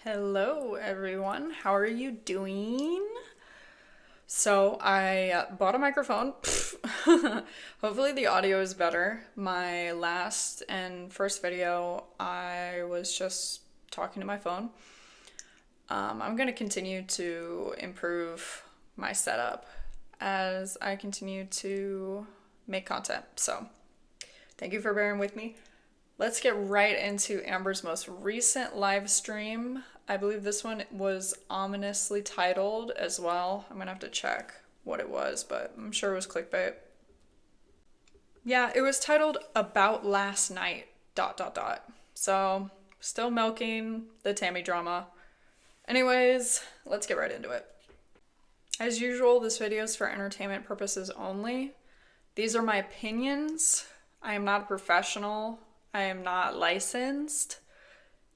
Hello, everyone. How are you doing? So, I bought a microphone. Hopefully, the audio is better. My last and first video, I was just talking to my phone. I'm going to continue to improve my setup as I continue to make content. So, thank you for bearing with me. Let's get right into Amber's most recent live stream. I believe this one was ominously titled as well. I'm gonna have to check what it was, but I'm sure it was clickbait. Yeah, it was titled About Last Night, dot, dot, dot. So, still milking the Tammy drama. Anyways, let's get right into it. As usual, this video is for entertainment purposes only. These are my opinions. I am not a professional. I am not licensed.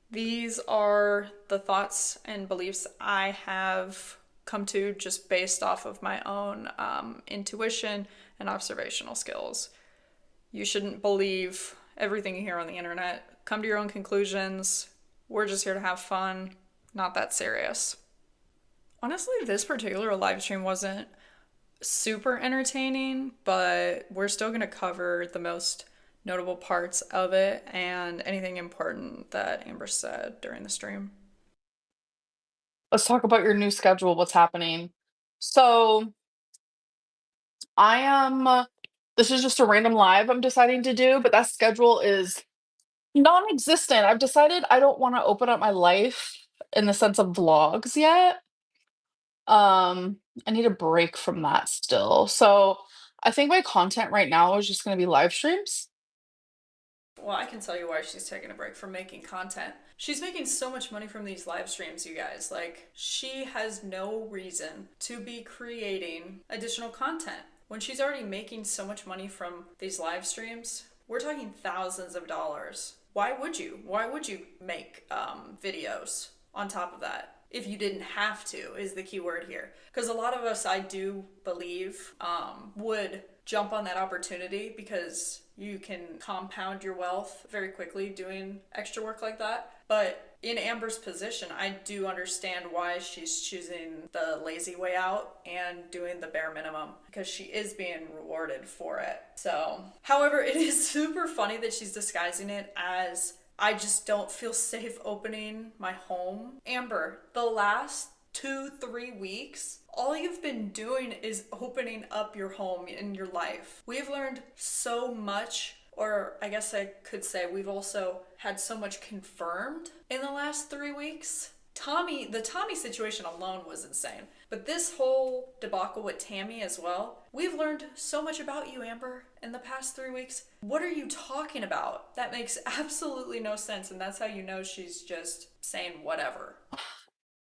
These are the thoughts and beliefs I have come to just based off of my own intuition and observational skills. You shouldn't believe everything you hear on the internet. Come to your own conclusions. We're just here to have fun, not that serious. Honestly, this particular live stream wasn't super entertaining, but we're still going to cover the most notable parts of it and anything important that Amber said during the stream. Let's talk about your new schedule, what's happening. So, I am, this is just a random live I'm deciding to do, but that schedule is non-existent. I've decided I don't want to open up my life in the sense of vlogs yet. I need a break from that still. So, I think my content right now is just going to be live streams. Well, I can tell you why she's taking a break from making content. She's making so much money from these live streams, you guys. Like, she has no reason to be creating additional content when she's already making so much money from these live streams. We're talking thousands of dollars. Why would you? Why would you make videos on top of that? If you didn't have to, is the key word here. Because a lot of us, I do believe, would jump on that opportunity because you can compound your wealth very quickly doing extra work like that. But in Amber's position, I do understand why she's choosing the lazy way out and doing the bare minimum because she is being rewarded for it. So, however, it is super funny that she's disguising it as I just don't feel safe opening my home. Amber, the last 2, 3 weeks, all you've been doing is opening up your home in your life. We've learned so much, or I guess I could say we've also had so much confirmed in the last 3 weeks. The Tommy situation alone was insane. But this whole debacle with Tammy as well, we've learned so much about you, Amber, in the past 3 weeks. What are you talking about? That makes absolutely no sense, and that's how you know she's just saying whatever.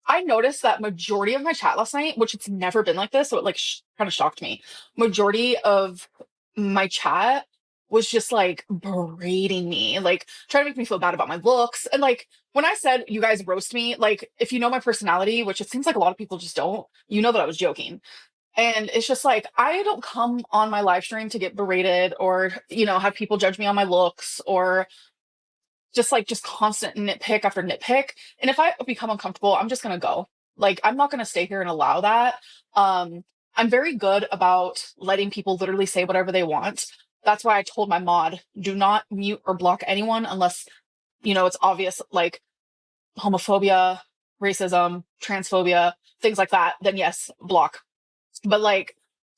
I noticed that majority of my chat last night, which it's never been like this, so it like kind of shocked me. Majority of my chat was just like berating me, like trying to make me feel bad about my looks. And like when I said you guys roast me, like if you know my personality, which it seems like a lot of people just don't, you know that I was joking. And it's just like I don't come on my live stream to get berated or, have people judge me on my looks or just constant nitpick after nitpick. And if I become uncomfortable, I'm just gonna go. Like I'm not gonna stay here and allow that. Um, I'm very good about letting people literally say whatever they want. That's why I told my mod, do not mute or block anyone unless, it's obvious like homophobia, racism, transphobia, things like that, then yes, block. But like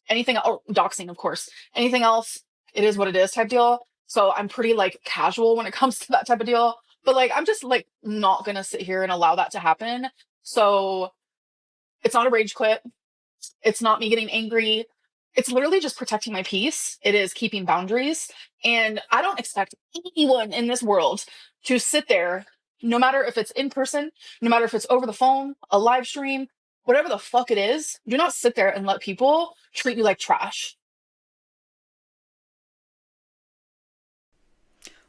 anything, or doxing, of course. Anything else, it is what it is type deal. So I'm pretty like casual when it comes to that type of deal. But like I'm just like not gonna sit here and allow that to happen. So it's not a rage quit. It's not me getting angry. It's literally just protecting my peace. It is keeping boundaries. And I don't expect anyone in this world to sit there, no matter if it's in person, no matter if it's over the phone, a live stream, whatever the fuck it is, do not sit there and let people treat you like trash.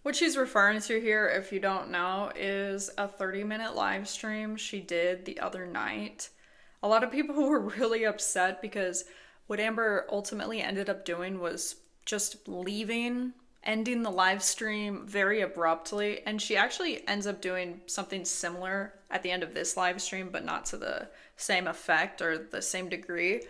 What she's referring to here, if you don't know, is a 30-minute live stream she did the other night. A lot of people were really upset because what Amber ultimately ended up doing was just leaving, ending the live stream very abruptly, and she actually ends up doing something similar at the end of this live stream, but not to the same effect or the same degree.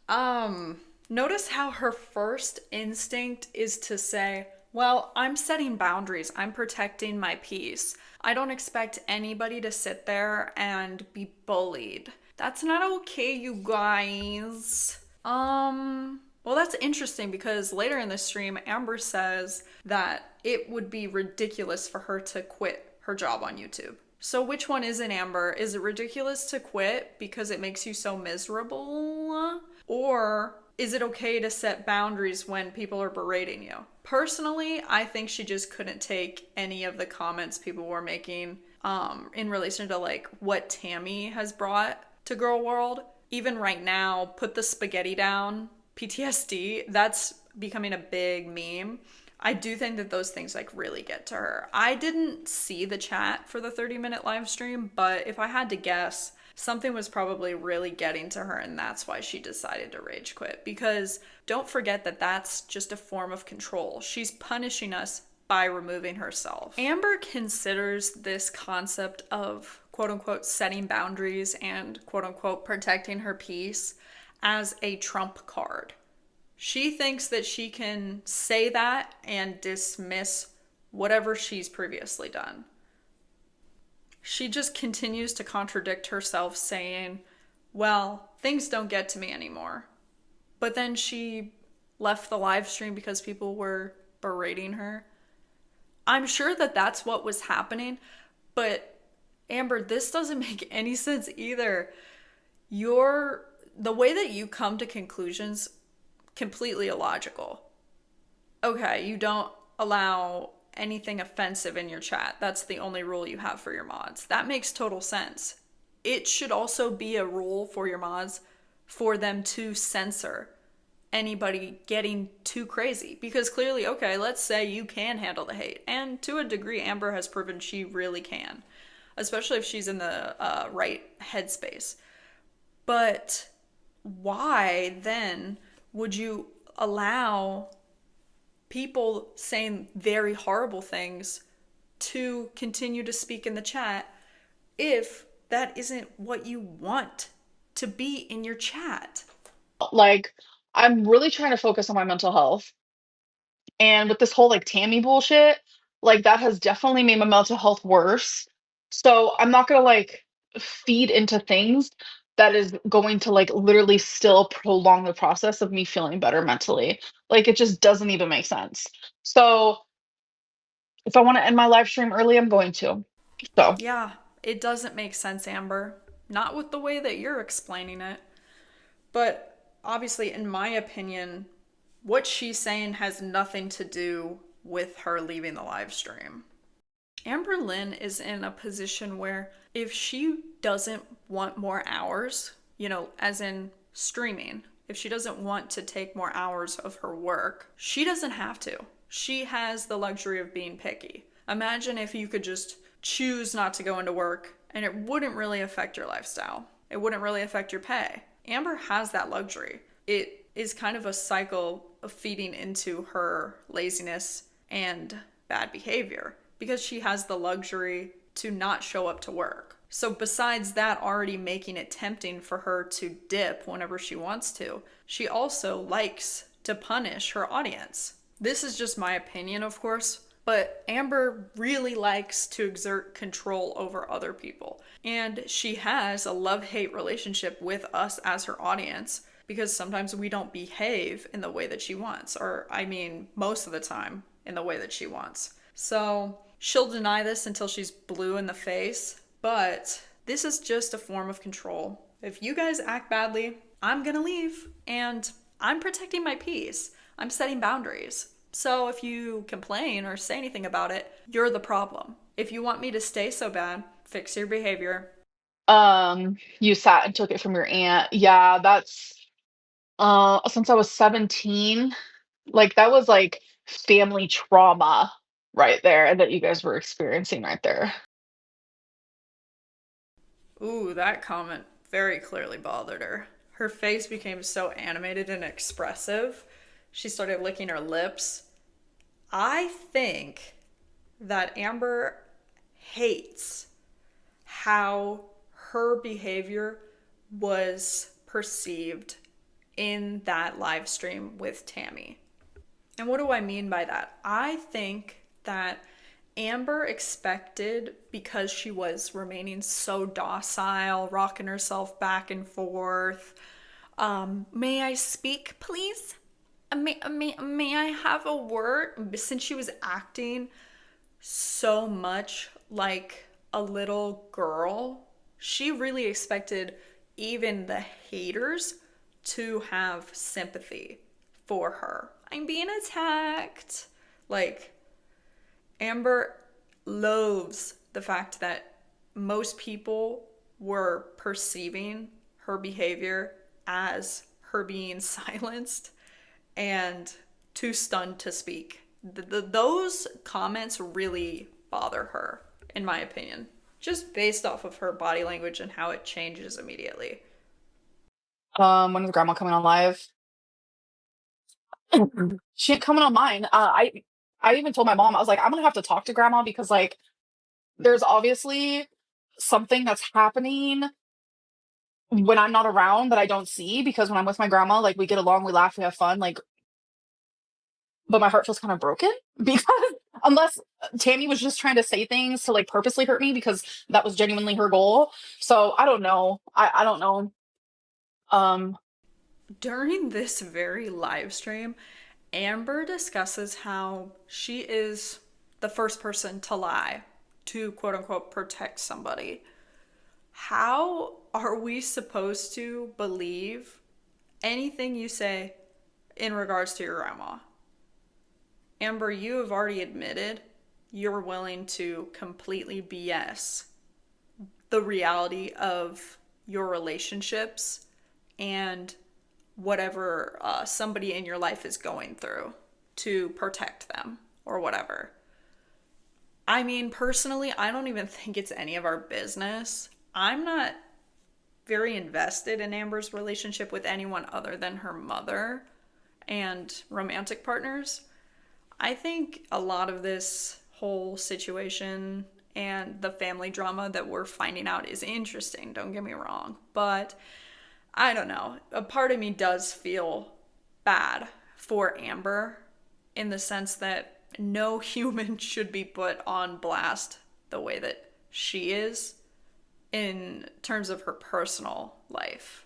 Notice how her first instinct is to say, well, I'm setting boundaries. I'm protecting my peace. I don't expect anybody to sit there and be bullied. That's not okay, you guys. Well, that's interesting because later in the stream, Amber says that it would be ridiculous for her to quit her job on YouTube. So which one is it, Amber? Is it ridiculous to quit because it makes you so miserable? Or is it okay to set boundaries when people are berating you? Personally, I think she just couldn't take any of the comments people were making in relation to like what Tammy has brought to Girl World. Even right now, put the spaghetti down, PTSD, that's becoming a big meme. I do think that those things like really get to her. I didn't see the chat for the 30-minute live stream, but if I had to guess, something was probably really getting to her, and that's why she decided to rage quit. Because don't forget that that's just a form of control. She's punishing us by removing herself. Amber considers this concept of quote unquote setting boundaries and quote unquote protecting her peace as a trump card. She thinks that she can say that and dismiss whatever she's previously done. She just continues to contradict herself, saying, well, things don't get to me anymore. But then she left the live stream because people were berating her. I'm sure that that's what was happening, but Amber, this doesn't make any sense either. The way that you come to conclusions, completely illogical. Okay, you don't allow anything offensive in your chat. That's the only rule you have for your mods. That makes total sense. It should also be a rule for your mods for them to censor anybody getting too crazy. Because clearly, okay, let's say you can handle the hate. And to a degree, Amber has proven she really can. Especially if she's in the right headspace. But why then would you allow people saying very horrible things to continue to speak in the chat if that isn't what you want to be in your chat? Like, I'm really trying to focus on my mental health. And with this whole like Tammy bullshit, like that has definitely made my mental health worse. So I'm not gonna like feed into things that is going to like literally still prolong the process of me feeling better mentally. Like it just doesn't even make sense. So if I want to end my live stream early, I'm going to. So Yeah, it doesn't make sense, Amber. Not with the way that you're explaining it. But obviously, in my opinion, what she's saying has nothing to do with her leaving the live stream. Amberlynn is in a position where if she doesn't want more hours, as in streaming, if she doesn't want to take more hours of her work, she doesn't have to. She has the luxury of being picky. Imagine if you could just choose not to go into work and it wouldn't really affect your lifestyle. It wouldn't really affect your pay. Amber has that luxury. It is kind of a cycle of feeding into her laziness and bad behavior because she has the luxury to not show up to work. So besides that already making it tempting for her to dip whenever she wants to, she also likes to punish her audience. This is just my opinion, of course, but Amber really likes to exert control over other people. And she has a love-hate relationship with us as her audience because sometimes we don't behave in the way that she wants, or I mean, most of the time in the way that she wants. So she'll deny this until she's blue in the face, but this is just a form of control. If you guys act badly, I'm gonna leave, and I'm protecting my peace. I'm setting boundaries. So if you complain or say anything about it, you're the problem. If you want me to stay so bad, fix your behavior. you sat and took it from your aunt. Yeah, that's since I was 17, like that was like family trauma right there that you guys were experiencing right there. Ooh, that comment very clearly bothered her. Her face became so animated and expressive. She started licking her lips. I think that Amber hates how her behavior was perceived in that live stream with Tammy. And what do I mean by that? I think that Amber expected, because she was remaining so docile, rocking herself back and forth, may I speak, please? May I have a word? Since she was acting so much like a little girl, she really expected even the haters to have sympathy for her. I'm being attacked. Like, Amber loathes the fact that most people were perceiving her behavior as her being silenced and too stunned to speak. Those comments really bother her, in my opinion, just based off of her body language and how it changes immediately. When is grandma coming on live? She ain't coming on mine. I even told my mom, I was like, I'm gonna have to talk to grandma because like there's obviously something that's happening when I'm not around that I don't see, because when I'm with my grandma, like we get along, we laugh, we have fun, like, but my heart feels kind of broken because unless Tammy was just trying to say things to like purposely hurt me because that was genuinely her goal. So I don't know. I don't know. Um During this very live stream, Amber discusses how she is the first person to lie to quote unquote protect somebody. How are we supposed to believe anything you say in regards to your grandma? Amber, you have already admitted you're willing to completely BS the reality of your relationships and whatever somebody in your life is going through to protect them or whatever. I mean, personally, I don't even think it's any of our business. I'm not very invested in Amber's relationship with anyone other than her mother and romantic partners. I think a lot of this whole situation and the family drama that we're finding out is interesting, don't get me wrong. But I don't know. A part of me does feel bad for Amber in the sense that no human should be put on blast the way that she is in terms of her personal life.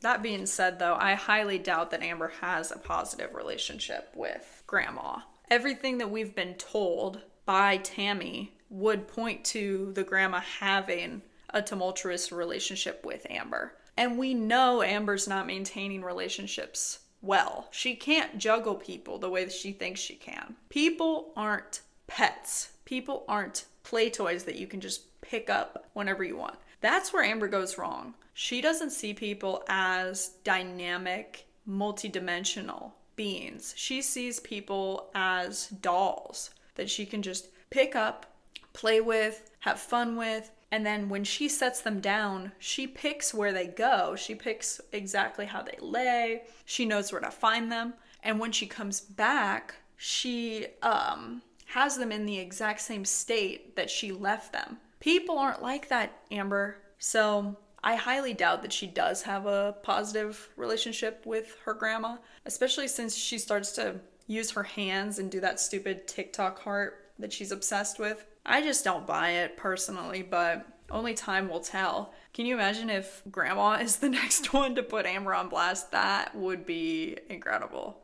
That being said, though, I highly doubt that Amber has a positive relationship with Grandma. Everything that we've been told by Tammy would point to the grandma having a tumultuous relationship with Amber. And we know Amber's not maintaining relationships well. She can't juggle people the way that she thinks she can. People aren't pets. People aren't play toys that you can just pick up whenever you want. That's where Amber goes wrong. She doesn't see people as dynamic, multidimensional beings. She sees people as dolls that she can just pick up, play with, have fun with, and then when she sets them down, she picks where they go. She picks exactly how they lay. She knows where to find them. And when she comes back, she has them in the exact same state that she left them. People aren't like that, Amber. So I highly doubt that she does have a positive relationship with her grandma, especially since she starts to use her hands and do that stupid TikTok heart that she's obsessed with. I just don't buy it personally, but only time will tell. Can you imagine if grandma is the next one to put Amber on blast? That would be incredible.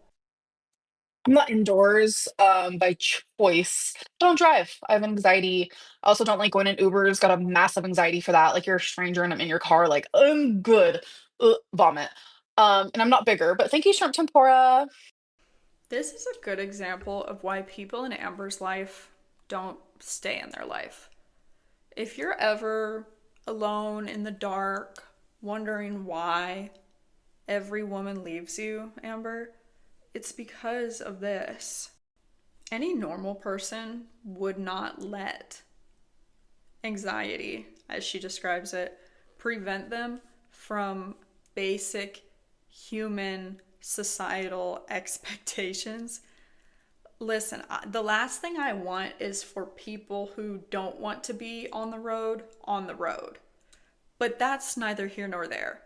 I'm not indoors by choice. I don't drive. I have anxiety. I also don't like going in Ubers. Got a massive anxiety for that. Like you're a stranger and I'm in your car. Like I'm good. Vomit. And I'm not bigger. But thank you, shrimp tempura. This is a good example of why people in Amber's life don't stay in their life. If you're ever alone in the dark, wondering why every woman leaves you, Amber, it's because of this. Any normal person would not let anxiety, as she describes it, prevent them from basic human societal expectations Listen, the last thing I want is for people who don't want to be on the road on the road. But that's neither here nor there.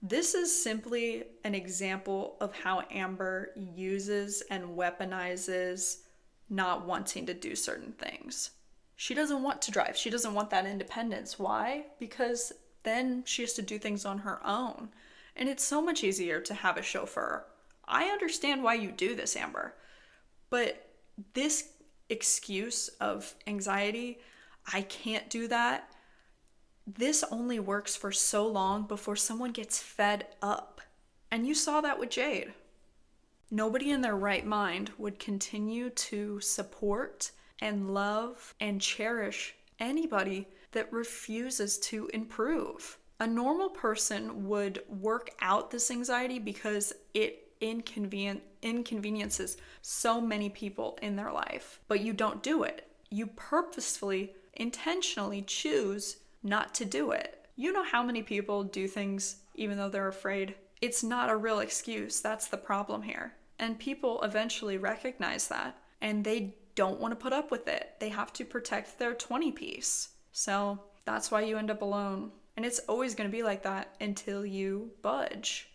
This is simply an example of how Amber uses and weaponizes not wanting to do certain things. She doesn't want to drive. She doesn't want that independence. Why? Because then she has to do things on her own. And it's so much easier to have a chauffeur. I understand why you do this, Amber. But this excuse of anxiety, I can't do that, this only works for so long before someone gets fed up. And you saw that with Jade. Nobody in their right mind would continue to support and love and cherish anybody that refuses to improve. A normal person would work out this anxiety because it inconveniences so many people in their life. But you don't do it. You purposefully, intentionally choose not to do it. You know how many people do things even though they're afraid? It's not a real excuse. That's the problem here. And people eventually recognize that and they don't want to put up with it. They have to protect their 20 piece. So that's why you end up alone. And it's always going to be like that until you budge.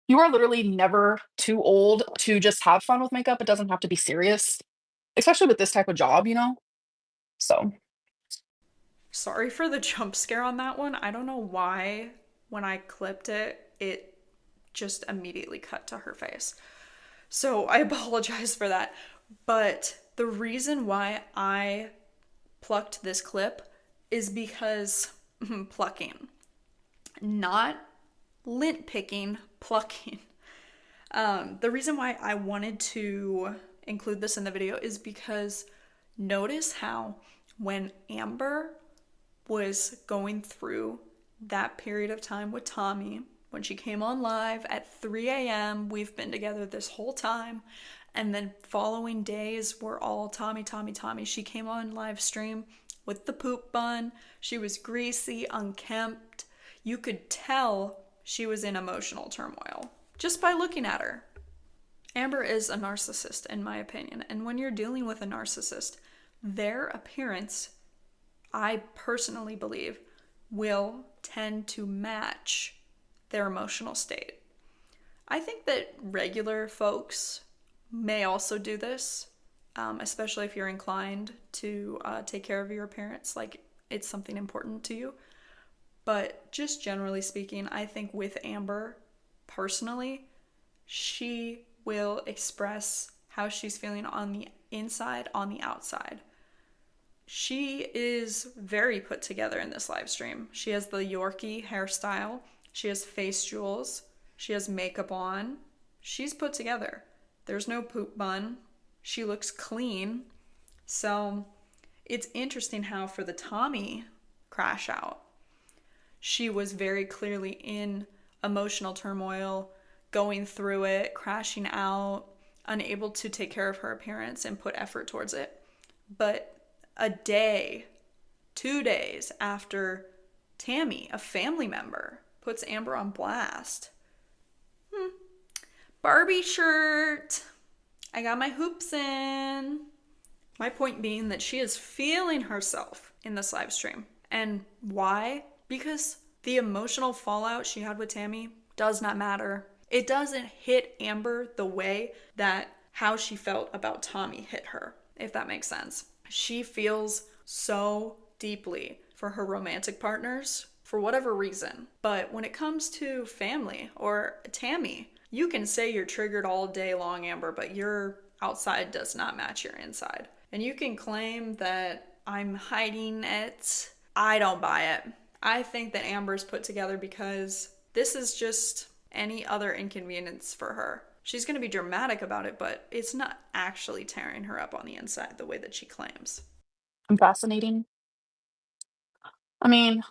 You are literally never too old to just have fun with makeup. It doesn't have to be serious, especially with this type of job, you know? So, Sorry for the jump scare on that one. I don't know why when I clipped it, it just immediately cut to her face. So I apologize for that. But the reason why I plucked this clip is because plucking, not lint picking, plucking. The reason why I wanted to include this in the video is because notice how when Amber was going through that period of time with Tommy, when she came on live at 3 a.m., we've been together this whole time, and then following days were all Tommy, Tommy, Tommy. She came on live stream with the poop bun. She was greasy, unkempt. You could tell she was in emotional turmoil just by looking at her. Amber is a narcissist, in my opinion. And when you're dealing with a narcissist, their appearance, I personally believe, will tend to match their emotional state. I think that regular folks may also do this, especially if you're inclined to take care of your appearance, like it's something important to you. But just generally speaking, I think with Amber, personally, she will express how she's feeling on the inside, on the outside. She is very put together in this live stream. She has the Yorkie hairstyle. She has face jewels. She has makeup on. She's put together. There's no poop bun. She looks clean. So it's interesting how for the Tommy crash out, she was very clearly in emotional turmoil, going through it, crashing out, unable to take care of her appearance and put effort towards it. But a day, 2 days after Tammy, a family member, puts Amber on blast. Barbie shirt. I got my hoops in. My point being that she is feeling herself in this live stream. And why? Because the emotional fallout she had with Tammy does not matter. It doesn't hit Amber the way that how she felt about Tommy hit her, if that makes sense. She feels so deeply for her romantic partners for whatever reason. But when it comes to family or Tammy, you can say you're triggered all day long, Amber, but your outside does not match your inside. And you can claim that I'm hiding it. I don't buy it. I think that Amber's put together because this is just any other inconvenience for her. She's going to be dramatic about it, but it's not actually tearing her up on the inside the way that she claims. I'm fascinating. I mean,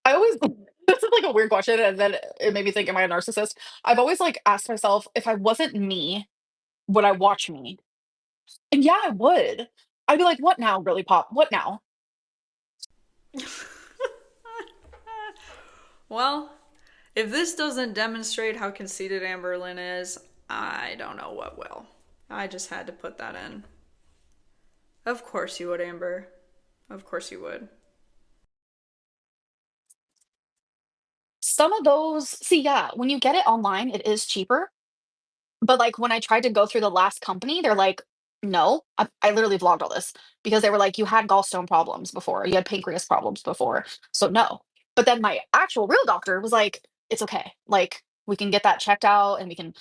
I always this is like a weird question, and then it made me think, am I a narcissist? I've always like asked myself, if I wasn't me, would I watch me? And yeah, I would. I'd be like, what now, Girly Pop? What now? Well, if this doesn't demonstrate how conceited Amberlynn is, I don't know what will. I just had to put that in. Of course you would, Amber. Of course you would. Some of those, see, yeah, when you get it online, it is cheaper. But, like, when I tried to go through the last company, they're like, "No." I literally vlogged all this because they were like, "You had gallstone problems before, you had pancreas problems before, so no." But then my actual real doctor was like, "It's okay, like, we can get that checked out and we can,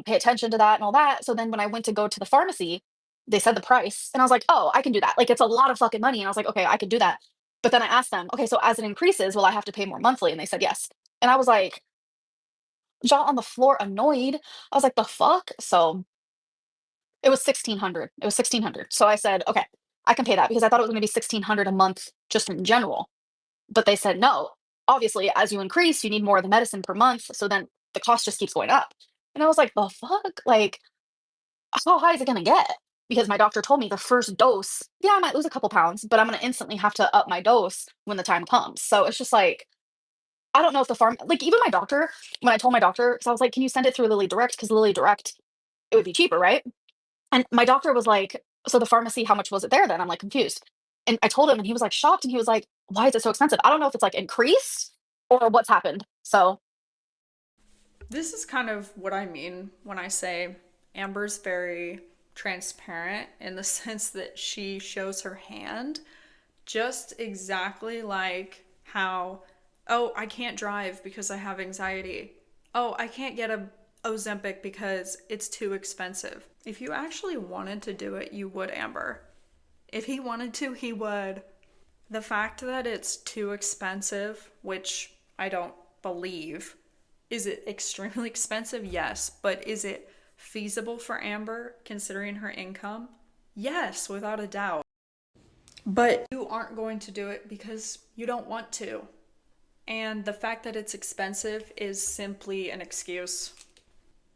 pay attention to that and all that." So then when I went to go to the pharmacy, they said the price, and I was like, "Oh, I can do that." Like, it's a lot of fucking money, and I was like, "Okay, I can do that." But then I asked them, "Okay, so as it increases, will I have to pay more monthly?" And they said, "Yes." And I was like, jaw on the floor, annoyed. I was like, "The fuck?" So it was 1,600. It was 1,600. So I said, "Okay, I can pay that," because I thought it was gonna be 1,600 a month just in general. But they said, "No. Obviously, as you increase, you need more of the medicine per month, so then the cost just keeps going up." And I was like, "The fuck? Like, how high is it gonna get?" Because my doctor told me the first dose, yeah, I might lose a couple pounds, but I'm gonna instantly have to up my dose when the time comes. So it's just like, I don't know if the farm, like, even my doctor, when I told my doctor, because I was like, "Can you send it through Lilly Direct? Because Lilly Direct, it would be cheaper, right?" And my doctor was like, "So the pharmacy, how much was it there then?" I'm like confused. And I told him and he was like shocked and he was like, "Why is it so expensive?" I don't know if it's like increased or what's happened. So This is kind of what I mean when I say Amber's very transparent in the sense that she shows her hand just exactly like how, oh, I can't drive because I have anxiety. Oh, I can't get a Ozempic because it's too expensive. If you actually wanted to do it, you would, Amber. If he wanted to, he would. The fact that it's too expensive, which I don't believe, is it extremely expensive? Yes. But is it feasible for Amber considering her income? Yes, without a doubt. But you aren't going to do it because you don't want to. And the fact that it's expensive is simply an excuse.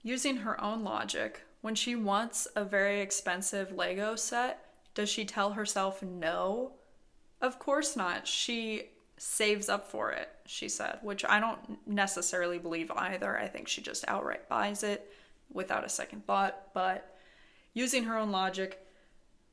Using her own logic, when she wants a very expensive Lego set, does she tell herself no? Of course not. She saves up for it, she said, which I don't necessarily believe either. I think she just outright buys it without a second thought. But using her own logic,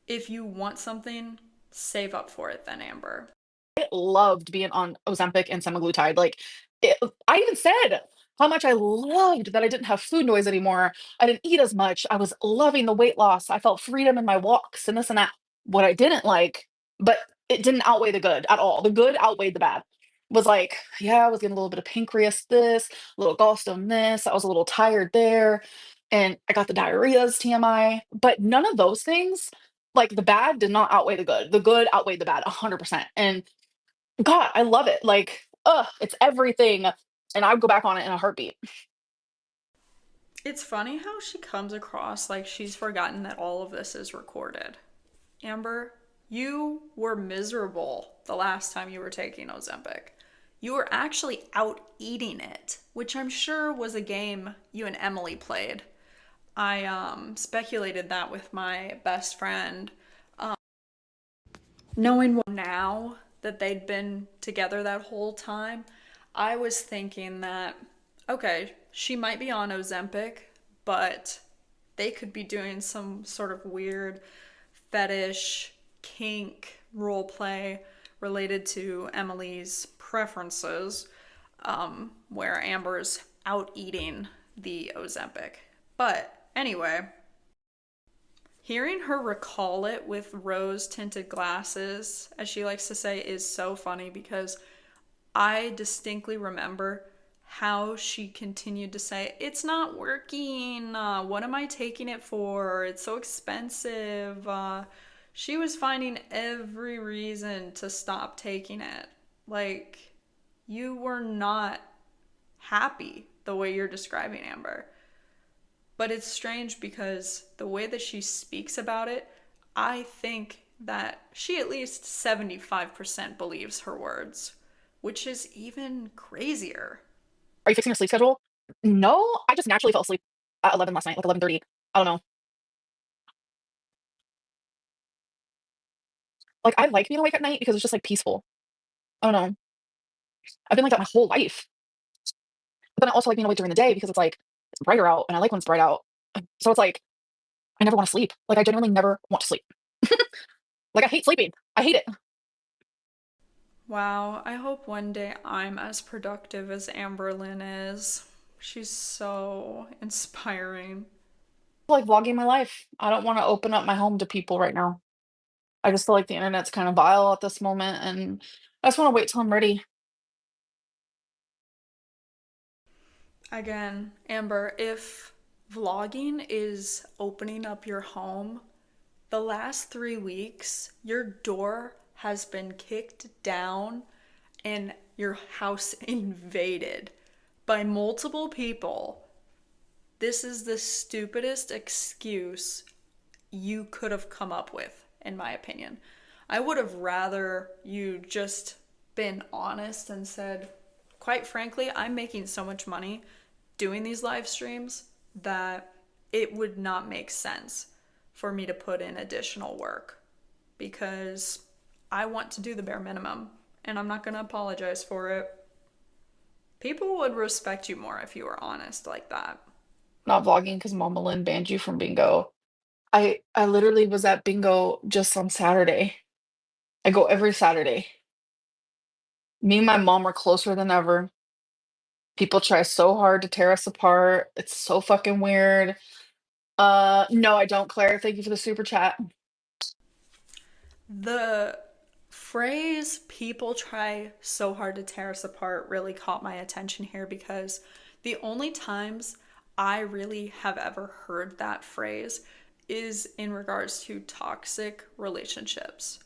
if you want something, save up for it then, Amber. I loved being on Ozempic and semaglutide. Like, it, I even said how much I loved that I didn't have food noise anymore. I didn't eat as much. I was loving the weight loss. I felt freedom in my walks and this and that. What I didn't like, but it didn't outweigh the good at all. The good outweighed the bad. Was like, yeah, I was getting a little bit of pancreas this, a little gallstone this. I was a little tired there. And I got the diarrheas, TMI. But none of those things, like the bad did not outweigh the good. The good outweighed the bad 100%. And God, I love it. Like, it's everything. And I'd go back on it in a heartbeat. It's funny how she comes across like she's forgotten that all of this is recorded. Amber, you were miserable the last time you were taking Ozempic. You were actually out eating it, which I'm sure was a game you and Emily played. I speculated that with my best friend, knowing now that they'd been together that whole time. I was thinking that, okay, she might be on Ozempic, but they could be doing some sort of weird fetish, kink role play related to Emily's preferences, where Amber's out eating the Ozempic. But anyway, hearing her recall it with rose tinted glasses, as she likes to say, is so funny because I distinctly remember how she continued to say, "It's not working. What am I taking it for? It's so expensive." She was finding every reason to stop taking it. Like, you were not happy the way you're describing Amber. But it's strange because the way that she speaks about it, I think that she at least 75% believes her words, which is even crazier. Are you fixing your sleep schedule? No, I just naturally fell asleep at 11 last night, like 11:30. I don't know. Like, I like being awake at night because it's just like peaceful. I don't know. I've been like that my whole life. But then I also like being awake during the day because it's like it's brighter out and I like when it's bright out. So it's like I never want to sleep. Like, I genuinely never want to sleep. Like, I hate sleeping. I hate it. I Wow, I hope one day I'm as productive as Amberlynn is. She's so inspiring. like vlogging my life. I don't want to open up my home to people right now. I just feel like the internet's kind of vile at this moment, and I just want to wait till I'm ready. Again, Amber, if vlogging is opening up your home, the last 3 weeks, your door has been kicked down and your house invaded by multiple people. This is the stupidest excuse you could have come up with, in my opinion. I would have rather you just been honest and said, quite frankly, I'm making so much money doing these live streams that it would not make sense for me to put in additional work because I want to do the bare minimum and I'm not going to apologize for it. People would respect you more if you were honest like that. Not vlogging because Mama Lynn banned you from bingo. I literally was at bingo just on Saturday. I go every Saturday. Me and my mom are closer than ever. People try so hard to tear us apart. It's so fucking weird. No, I don't, Claire. Thank you for the super chat. The phrase people try so hard to tear us apart really caught my attention here because the only times I really have ever heard that phrase is in regards to toxic relationships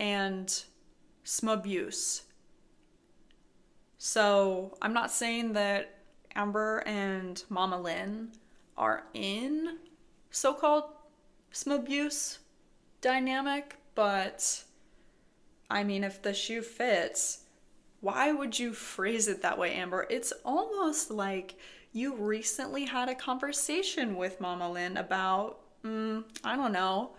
and some abuse. So I'm not saying that Amber and Mama Lynn are in so called some abuse dynamic, but I mean, if the shoe fits, why would you phrase it that way, Amber? It's almost like you recently had a conversation with Mama Lynn about, I don't know,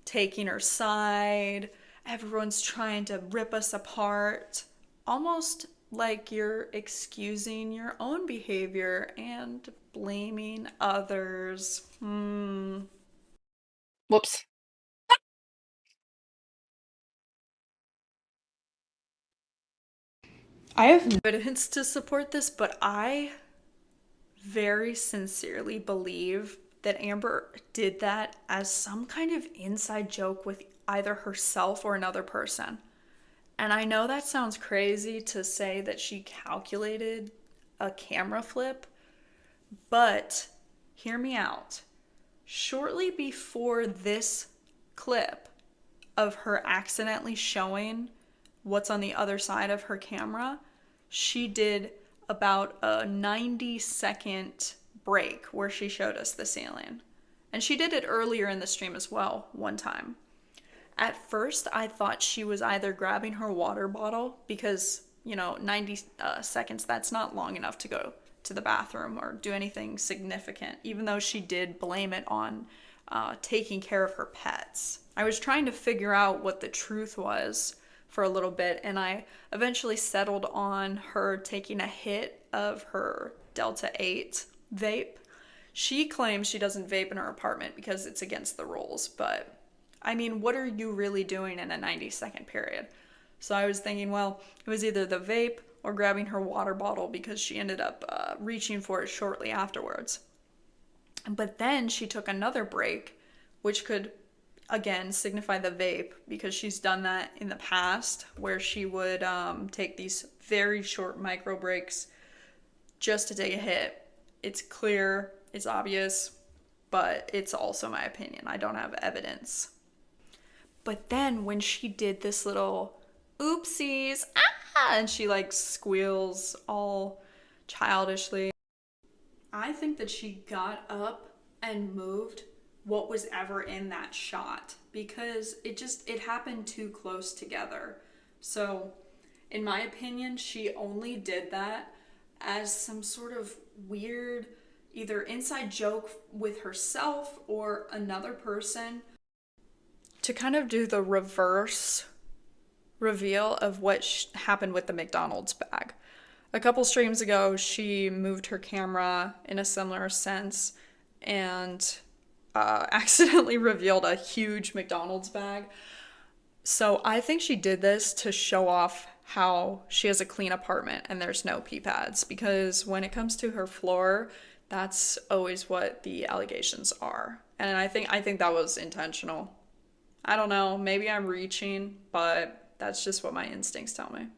taking her side. Everyone's trying to rip us apart. Almost like you're excusing your own behavior and blaming others. Whoops. I have evidence to support this, but I very sincerely believe that Amber did that as some kind of inside joke with either herself or another person. And I know that sounds crazy to say that she calculated a camera flip, but hear me out. Shortly before this clip of her accidentally showing what's on the other side of her camera, she did about a 90-second break where she showed us the ceiling. And she did it earlier in the stream as well, one time. At first, I thought she was either grabbing her water bottle because, 90 seconds, that's not long enough to go to the bathroom or do anything significant, even though she did blame it on taking care of her pets. I was trying to figure out what the truth was for a little bit, and I eventually settled on her taking a hit of her Delta 8 vape. She claims she doesn't vape in her apartment because it's against the rules, but I mean, what are you really doing in a 90-second period? So I was thinking, well, it was either the vape or grabbing her water bottle because she ended up reaching for it shortly afterwards. But then she took another break, which could again signify the vape because she's done that in the past where she would take these very short micro breaks just to take a hit. It's clear, it's obvious, but it's also my opinion. I don't have evidence. But then when she did this little oopsies, and she like squeals all childishly, I think that she got up and moved what was ever in that shot because it happened too close together. So, in my opinion, she only did that as some sort of weird either inside joke with herself or another person to kind of do the reverse reveal of what happened with the McDonald's bag. A couple streams ago, she moved her camera in a similar sense and accidentally revealed a huge McDonald's bag. So I think she did this to show off how she has a clean apartment and there's no pee pads, because when it comes to her floor, that's always what the allegations are. And I think that was intentional. I don't know, maybe I'm reaching, but that's just what my instincts tell me.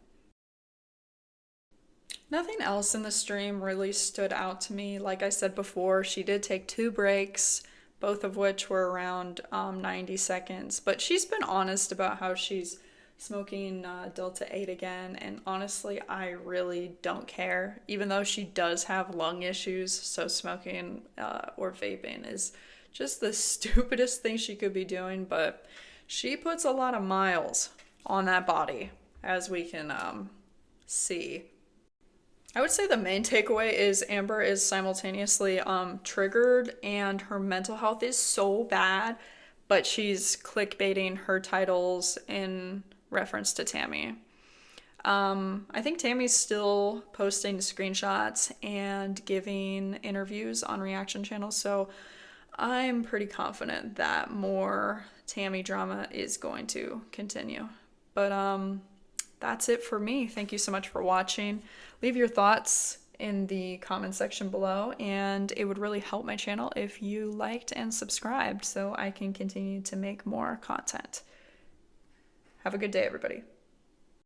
Nothing else in the stream really stood out to me. Like I said before, she did take two breaks, both of which were around 90 seconds. But she's been honest about how she's smoking Delta 8 again. And honestly, I really don't care. Even though she does have lung issues, so smoking or vaping is just the stupidest thing she could be doing. But she puts a lot of miles on that body, as we can see. I would say the main takeaway is Amber is simultaneously triggered and her mental health is so bad, but she's clickbaiting her titles in reference to Tammy. I think Tammy's still posting screenshots and giving interviews on reaction channels, so I'm pretty confident that more Tammy drama is going to continue. But that's it for me. Thank you so much for watching. Leave your thoughts in the comment section below, and it would really help my channel if you liked and subscribed so I can continue to make more content. Have a good day, everybody.